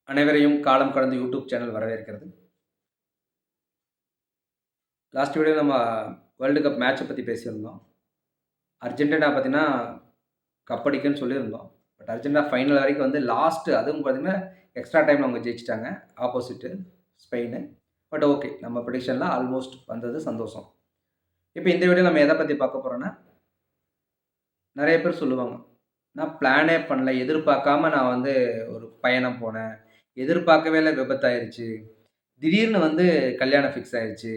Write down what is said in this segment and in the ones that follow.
அனைவரையும் காலம் கடந்து யூடியூப் சேனல் வரவேற்கிறது. லாஸ்ட் வீடியோ நம்ம வேர்ல்டு கப் மேட்சை பற்றி பேசியிருந்தோம். அர்ஜென்டினா பார்த்தீங்கன்னா கப் அடிக்குன்னு சொல்லியிருந்தோம். பட் அர்ஜென்டினா ஃபைனல் வரைக்கும் வந்து லாஸ்ட்டு அதுவும் பார்த்தீங்கன்னா எக்ஸ்ட்ரா டைமில் அவங்க ஜெயிச்சிட்டாங்க ஆப்போசிட்டு ஸ்பெயின். பட் ஓகே, நம்ம ப்ரெடிக்ஷனில் ஆல்மோஸ்ட் வந்தது சந்தோஷம். இப்போ இந்த வீடியோ நம்ம எதை பற்றி பார்க்க போகிறோன்னா, நிறைய பேர் சொல்லுவாங்க, நான் பிளானே பண்ணல, எதிர்பார்க்காம நான் வந்து ஒரு பயணம் போனேன், எதிர்பார்க்கவே இல்லை, விபத்தாயிருச்சு, திடீர்னு வந்து கல்யாணம் ஃபிக்ஸ் ஆயிடுச்சு,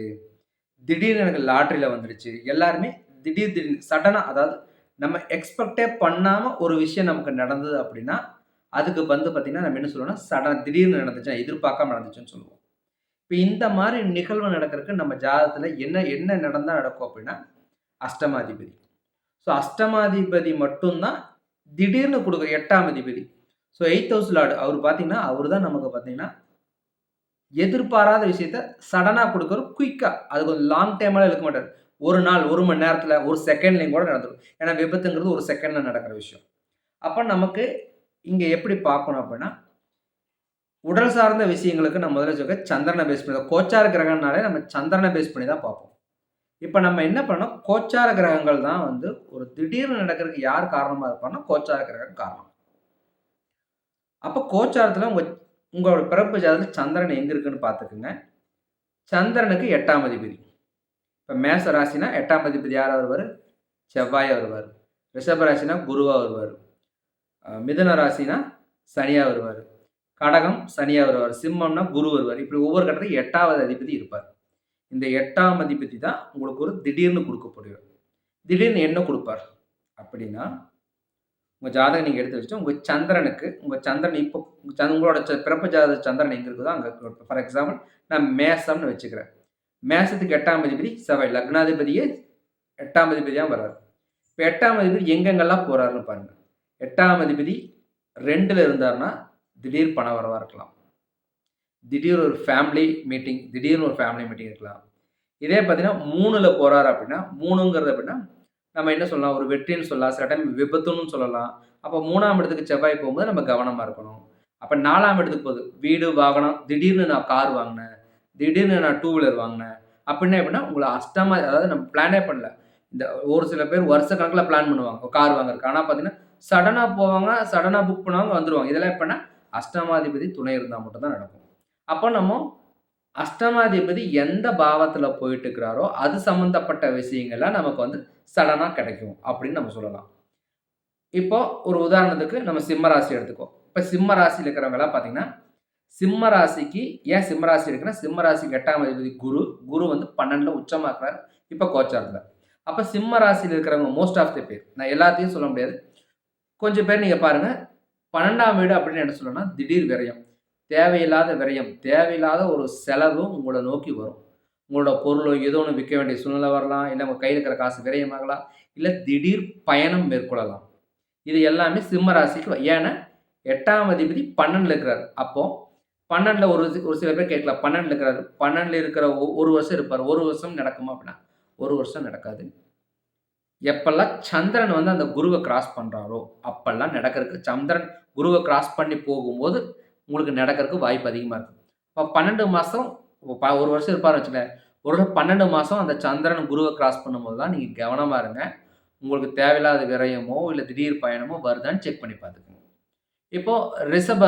திடீர்னு எனக்கு லாட்ரியில் வந்துடுச்சு. எல்லாருமே திடீர்னு சடனாக, அதாவது நம்ம எக்ஸ்பெக்டே பண்ணாமல் ஒரு விஷயம் நமக்கு நடந்தது அப்படின்னா, அதுக்கு வந்து பார்த்திங்கன்னா நம்ம என்ன சொல்லுவோம்னா, திடீர்னு நடந்துச்சு, எதிர்பார்க்காம நடந்துச்சுன்னு சொல்லுவோம். இப்போ இந்த மாதிரி நிகழ்வு நடக்கிறதுக்கு நம்ம ஜாதகத்தில் என்ன என்ன நடந்தால் நடக்கும் அப்படின்னா, அஷ்டமாதிபதி. ஸோ அஷ்டமாதிபதி மட்டும்தான் திடீர்னு கொடுக்குற 8ஆம் அதிபதி. ஸோ 8th ஹவுஸ் லார்டு அவர் பார்த்தீங்கன்னா, அவர் தான் நமக்கு பார்த்தீங்கன்னா எதிர்பாராத விஷயத்த சடனாக கொடுக்குறோம், குயிக்காக. அது கொஞ்சம் லாங் டைமெல்லாம் இழுக்க மாட்டார். ஒரு நாள், 1 மணி நேரத்தில், ஒரு செகண்ட்லேயும் கூட நடந்துடும். ஏன்னா விபத்துங்கிறது ஒரு செகண்டில் நடக்கிற விஷயம். அப்போ நமக்கு இங்கே எப்படி பார்க்கணும் அப்படின்னா, உடல் சார்ந்த விஷயங்களுக்கு நான் முதல்ல சொல்ல சந்திரனை பேஸ் பண்ணி தான், கோச்சார கிரகம்னாலே நம்ம சந்திரனை பேஸ் பண்ணி தான் பார்ப்போம். இப்போ நம்ம என்ன பண்ணோம், கோச்சார கிரகங்கள் தான் வந்து ஒரு திடீர்னு நடக்கிறதுக்கு யார் காரணமாக இருப்பாங்கன்னா, கோச்சார கிரகம் காரணம். அப்போ கோச்சாரத்தில் உங்களோட பிறப்பு ஜாதகத்தில் சந்திரன் எங்கே இருக்குன்னு பார்த்துக்குங்க. சந்திரனுக்கு 8ஆம் அதிபதி. இப்போ மேச ராசினா 8ஆம் அதிபதி யாராக வருவார்? செவ்வாயாக வருவார். ரிஷப ராசினா குருவாக வருவார். மிதுன ராசினா சனியாக வருவார். கடகம் சனியாக வருவார். சிம்மம்னா குரு வருவார். இப்படி ஒவ்வொரு கட்டத்துக்கும் 8வது அதிபதி இருப்பார். இந்த 8ஆம் அதிபதி தான் உங்களுக்கு ஒரு திடீர்னு கொடுக்கப்படுவார். திடீர்னு என்ன கொடுப்பார் அப்படின்னா, உங்கள் ஜாதகம் நீங்கள் எடுத்து வச்சுட்டு உங்கள் சந்திரனுக்கு, உங்கள் சந்திரன் இப்போ உங்களோட பிறப்பு ஜாதக சந்திரன் எங்கே இருக்குதோ அங்கே. ஃபார் எக்ஸாம்பிள் நான் மேசம்னு வச்சுக்கிறேன். மேசத்துக்கு 8ஆம் அதிபதி செவ்வாய், லக்னாதிபதியே 8ஆம் அதிபதியாக வர்றாரு. இப்போ 8ஆம் அதிபதி எங்கெங்கெல்லாம் போகிறாருன்னு பாருங்கள். 8ஆம் அதிபதி 2ல் இருந்தார்னா திடீர் பண வரவாக இருக்கலாம், திடீர் ஒரு ஃபேமிலி மீட்டிங், திடீர்னு ஒரு ஃபேமிலி மீட்டிங் இருக்கலாம். இதே பார்த்தீங்கன்னா 3ல் போகிறாரு அப்படின்னா, 3ங்கிறது அப்படின்னா நம்ம என்ன சொல்லலாம், ஒரு வெற்றின்னு சொல்லலாம், சில டைம் விபத்துன்னு சொல்லலாம். அப்போ 3ஆம் இடத்துக்கு செவ்வாய் போகும்போது நம்ம கவனமாக இருக்கணும். அப்போ 4ஆம் இடத்துக்கு போகுது, வீடு வாகனம், திடீர்னு நான் கார் வாங்கினேன், திடீர்னு நான் 2 வீலர் வாங்கினேன் அப்படின்னா எப்படின்னா, உங்களை அதாவது நம்ம பிளானே பண்ணல. இந்த ஒரு சில பேர் வருஷ கணக்கில் பிளான் பண்ணுவாங்க கார் வாங்குறதுக்கு. ஆனால் பார்த்தீங்கன்னா சடனாக போவாங்க, சடனாக புக் பண்ணுவாங்க, வந்துடுவாங்க. இதெல்லாம் எப்படின்னா அஷ்டமாதிபதி துணை இருந்தால் மட்டும்தான் நடக்கும். அப்போ நம்ம அஷ்டமாதிபதி எந்த பாவத்தில் போயிட்டு இருக்கிறாரோ அது சம்மந்தப்பட்ட விஷயங்கள்லாம் நமக்கு வந்து சடனாக கிடைக்கும் அப்படின்னு நம்ம சொல்லலாம். இப்போ ஒரு உதாரணத்துக்கு நம்ம சிம்ம ராசி எடுத்துக்கோ. இப்போ சிம்ம ராசியில் இருக்கிறவங்கலாம் பார்த்தீங்கன்னா, சிம்ம ராசிக்கு ஏன் சிம்ம ராசி இருக்குன்னா, சிம்ம ராசிக்கு 8ஆம் அதிபதி குரு. குரு வந்து 12ல் உச்சமாக்குறாரு இப்போ கோச்சாரத்தில். அப்போ சிம்ம ராசியில் இருக்கிறவங்க மோஸ்ட் ஆஃப் தி பேர், நான் எல்லாத்தையும் சொல்ல முடியாது, கொஞ்சம் பேர் நீங்கள் பாருங்கள், 12ஆம் வீடு அப்படின்னு என்ன சொல்லணும்னா திடீர் விரயம், தேவையில்லாத விரயம், தேவையில்லாத ஒரு செலவு உங்களை நோக்கி வரும். உங்களோட பொருளோ ஏதோ ஒன்று விற்க வேண்டிய சூழ்நிலை வரலாம், இல்லை உங்கள் கையில் இருக்கிற காசு விரயமாகலாம், இல்லை திடீர் பயணம் மேற்கொள்ளலாம். இது எல்லாமே சிம்ம ராசிக்கு. ஏன்னா 8ஆம் அதிபதி 12ல் இருக்கிறார். அப்போது 12ல் ஒரு சில பேர் கேட்கலாம், 12ல் இருக்கிறார், 12ல் இருக்கிற ஒரு வருஷம் இருப்பார், ஒரு வருஷம் நடக்குமா அப்படின்னா ஒரு வருஷம் நடக்காது. எப்பெல்லாம் சந்திரன் வந்து அந்த குருவை கிராஸ் பண்ணுறாரோ அப்பெல்லாம் நடக்கிறதுக்கு, சந்திரன் குருவை கிராஸ் பண்ணி போகும்போது உங்களுக்கு நடக்கிறதுக்கு வாய்ப்பு அதிகமாக இருக்கும். இப்போ 12 மாதம், ஒரு வருஷம் இருப்பார்னு வச்சுக்கோங்களேன், ஒரு 12 மாதம் அந்த சந்திரன் குருவை கிராஸ் பண்ணும்போது தான் நீங்கள் கவனமாக இருங்க. உங்களுக்கு தேவையில்லாத விரயமோ இல்லை திடீர் பயணமோ வருதான்னு செக் பண்ணி பார்த்துக்கோங்க. இப்போது ரிஷப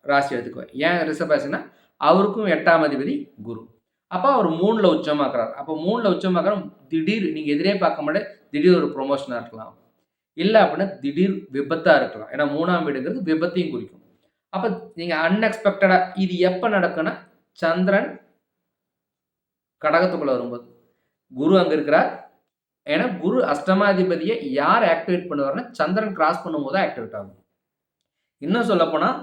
ராசி எடுத்துக்குவேன். ஏன் ரிஷப ராசினா அவருக்கும் 8ஆம் அதிபதி குரு. அப்போ அவர் 3ல் உச்சமாக்குறார். அப்போ 3ல் உச்சமாக்குற திடீர் நீங்கள் எதிரே பார்க்க மாட்டே திடீர் ஒரு ப்ரொமோஷனாக இருக்கலாம், இல்லை அப்படின்னா திடீர் விபத்தாக இருக்கலாம். ஏன்னா 3ஆம் வீடுங்கிறது விபத்தையும் குறிக்கும். அப்போ நீங்கள் அன்எக்ஸ்பெக்டடாக இது எப்போ நடக்குன்னா, சந்திரன் கடகத்துக்குள்ளே வரும்போது, குரு அங்கே இருக்கிறார். ஏன்னா குரு அஷ்டமாதிபதியை யார் ஆக்டிவேட் பண்ணுவார்னா சந்திரன் கிராஸ் பண்ணும்போது தான் ஆக்டிவேட் ஆகும். இன்னும் சொல்லப்போனால்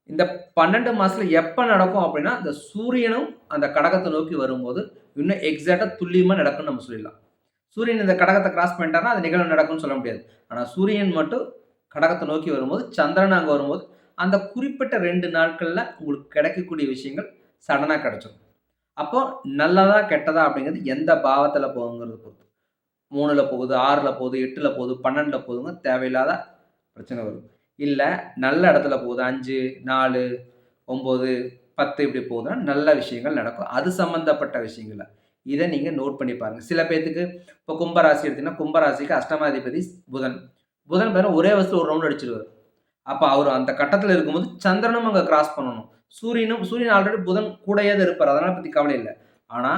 இந்த 12 மாதத்தில் எப்போ நடக்கும் அப்படின்னா, இந்த சூரியனும் அந்த கடகத்தை நோக்கி வரும்போது இன்னும் எக்ஸாக்டாக துல்லியமாக நடக்கும்னு நம்ம சொல்லிடலாம். சூரியன் இந்த கடகத்தை கிராஸ் பண்ணிட்டாருன்னா அது நிகழ்வு நடக்கும்னு சொல்ல முடியாது. ஆனால் சூரியன் மட்டும் கடகத்தை நோக்கி வரும்போது, சந்திரன் அங்கே வரும்போது அந்த குறிப்பிட்ட 2 நாட்களில் உங்களுக்கு கிடைக்கக்கூடிய விஷயங்கள் சடனாக கிடைச்சிடும். அப்போ நல்லதா கெட்டதா அப்படிங்கிறது எந்த பாவத்தில் போகுங்கிறது பொறுத்து. 3ல் போகுது, 6ல் போகுது, 8ல் போகுது, 12ல் போகுதுங்க தேவையில்லாத பிரச்சனை வரும். இல்லை நல்ல இடத்துல போகுது, 5, 4, 9, 10 இப்படி போகுதுன்னா நல்ல விஷயங்கள் நடக்கும். அது சம்மந்தப்பட்ட விஷயங்கள. இத நீங்க நோட் பண்ணி பாருங்க. சில பேத்துக்கு இப்போ கும்பராசி எடுத்தீங்கன்னா, கும்பராசிக்கு அஷ்டமாதிபதி புதன். புதன் பாருங்க ஒரே வருஷத்துல ஒரு ரவுண்ட் அடிச்சிருவாரு. அப்ப அவரு அந்த கட்டத்துல இருக்கும்போது சந்திரனும் அங்க கிராஸ் பண்ணணும். சூரியன் ஆல்ரெடி புதன் கூடயே தான் இருப்பாரு. அதனால பத்தி கவலை இல்ல. ஆனா,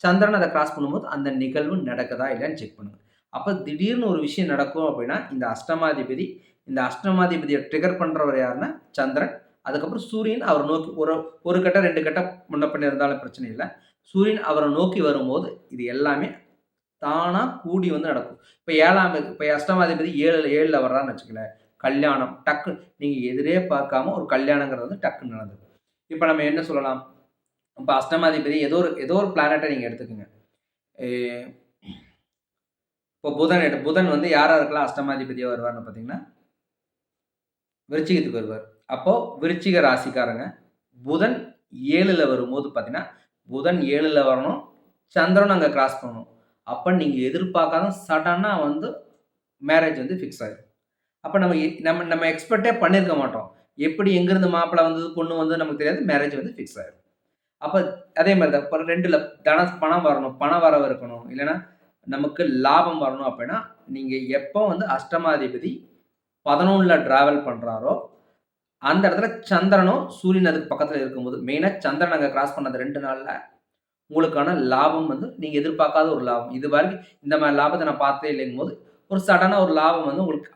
சந்திரன் அத கிராஸ் பண்ணும்போது அந்த நிகழ்வு நடக்குதா இல்லையான்னு செக் பண்ணுங்க. அப்ப திடீர்னு ஒரு விஷயம் நடக்கும் அப்படின்னா, இந்த அஷ்டமாதிபதிய ட்ரிகர் பண்றவர் யாருன்னா சந்திரன். அதுக்கப்புறம் சூரியன் அவர நோக்கி ஒரு ஒரு கட்டம், 2 கட்டம் முன்ன பின்ன இருந்தாலும் பிரச்சனை இல்ல. சூரியன் அவர நோக்கி வரும்போது, இது எல்லாமே தானா கூடி வந்து நடக்கும். இப்ப அஷ்டமாதிபதி 7ல வர்றார்ன்னு வச்சுக்கங்களேன். கல்யாணம் டக்கு நீங்க எதிரே பார்க்காம ஒரு கல்யாணங்கிறது வந்து டக்குன்னு நடந்துரும். இப்ப நம்ம என்ன சொல்லலாம்? இப்ப அஷ்டமாதிபதி ஏதோ ஒரு பிளானட்ட நீங்க எடுத்துக்கங்க. எ இப்போ புதன் வந்து யார் யாருக்கெல்லாம் அஷ்டமாதிபதியா வருவார்ன்னு பார்த்தீங்கன்னா, விருச்சிகத்துக்கு வருவார். அப்போ விருச்சிக ராசிக்காரங்க புதன் 7ல வரும்போது பார்த்தீங்கன்னா, புதன் 7ல வரணும். சந்திரனும் அங்க கிராஸ் பண்ணணும். அப்ப நீங்க எதிர்பார்க்காத சடனா வந்து மேரேஜ் வந்து ஃபிக்ஸ் ஆயிரும். அப்ப நம்ம எக்ஸ்பெக்ட்டே பண்ணியிருக்க மாட்டோம். எப்படி எங்கிருந்து மாப்பிள்ளை வந்தது, பொண்ணு வந்தது நமக்கு தெரியாது. மேரேஜ் வந்து ஃபிக்ஸ் ஆயிரும். அப்ப அதே மாரி தான். இப்ப 2ல பணம் வரணும். பண வரவு இருக்கணும். இல்லன்னா நமக்கு லாபம் வரணும் அப்படின்னா, நீங்க எப்போ வந்து அஷ்டமாதிபதி 11ல டிராவல் பண்றாரோ, அந்த இடத்துல சந்திரனும், சூரியன் அதுக்கு பக்கத்துல இருக்கும்போது, மெயினா சந்திரன் அங்க கிராஸ் பண்ண அந்த 2 நாள்ல உங்களுக்கான லாபம் வந்து நீங்க எதிர்பார்க்காத ஒரு லாபம். இதுவரைக்கும் இந்த மாரி லாபத்த நான் பார்த்ததே இல்லைங்கும்போது, ஒரு சடனா ஒரு லாபம் வந்து உங்களுக்கு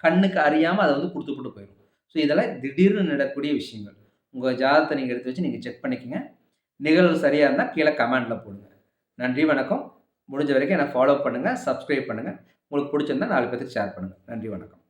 கண்ணுக்கு அறியாம அத வந்து குடுத்துப்புட்டு போயிரும். ஸோ இதெல்லாம் திடீர்னு நடக்கக்கூடிய விஷயங்கள். உங்க ஜாதகத்த நீங்க எடுத்து வச்சு நீங்க செக் பண்ணிக்கங்க. நிகழ்வு சரியா இருந்தா கீழ கமெண்ட்ல போடுங்க. நன்றி, வணக்கம். முடிஞ்ச வரைக்கும் என்ன ஃபாலோ பண்ணுங்க, சப்ஸ்கிரைப் பண்ணுங்க. உங்களுக்கு புடிச்சிருந்தா 4 பேத்துக்கு ஷேர் பண்ணுங்க. நன்றி, வணக்கம்.